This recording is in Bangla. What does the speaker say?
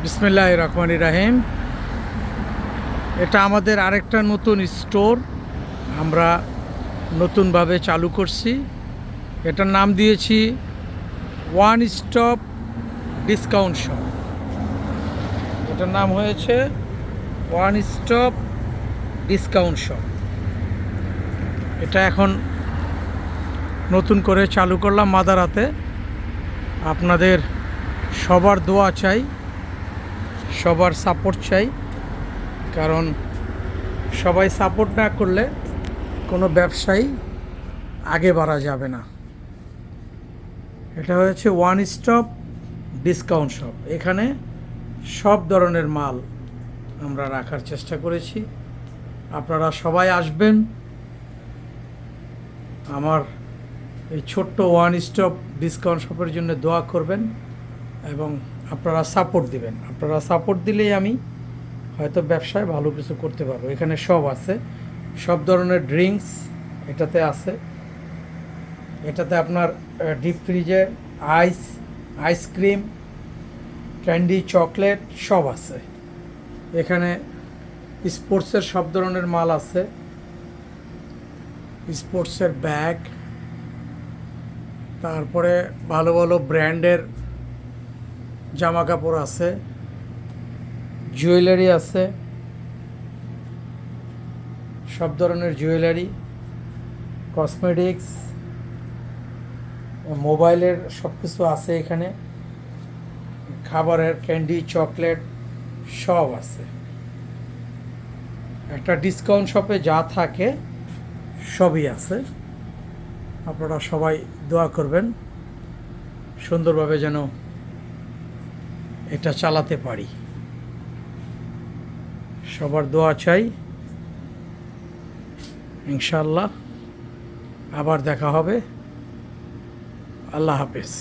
বিসমিল্লাহির রহমানির রহিম। এটা আমাদের আরেকটা নতুন স্টোর আমরা নতুনভাবে চালু করছি। এটার নাম দিয়েছি ওয়ান স্টপ ডিসকাউন্ট শপ। এটার নাম হয়েছে ওয়ান স্টপ ডিসকাউন্ট শপ। এটা এখন নতুন করে চালু করলাম মাদারাতে। আপনাদের সবার দোয়া চাই, সবার সাপোর্ট চাই, কারণ সবাই সাপোর্ট না করলে কোনো ব্যবসায়ী আগে বাড়া যাবে না। এটা হচ্ছে ওয়ান স্টপ ডিসকাউন্ট শপ। এখানে সব ধরনের মাল আমরা রাখার চেষ্টা করেছি। আপনারা সবাই আসবেন, আমার এই ছোট্ট ওয়ান স্টপ ডিসকাউন্ট শপের জন্য দোয়া করবেন এবং আপনারা সাপোর্ট দিবেন। আপনারা সাপোর্ট দিলেই আমি হয়তো ব্যবসায় ভালো কিছু করতে পারবো। এখানে সব আছে, সব ধরনের ড্রিঙ্কস এটাতে আছে। এটাতে আপনার ডিপ ফ্রিজে আইসক্রিম, ক্যান্ডি, চকলেট সব আছে। এখানে স্পোর্টসের সব ধরনের মাল আছে, স্পোর্টসের ব্যাগ, তারপরে ভালো ভালো ব্র্যান্ডের জামা কাপড় আছে, জুয়েলারি আছে, সব ধরনের জুয়েলারি, কসমেটিক্স, মোবাইলের সব কিছু আছে এখানে, খাবারের ক্যান্ডি, চকলেট সব আছে। একটা ডিসকাউন্ট শপে যা থাকে সবই আছে। আপনারা সবাই দোয়া করবেন সুন্দরভাবে যেন এটা চালাতে পারি। সবার দোয়া চাই। ইনশাআল্লাহ আবার দেখা হবে। আল্লাহ হাফেজ।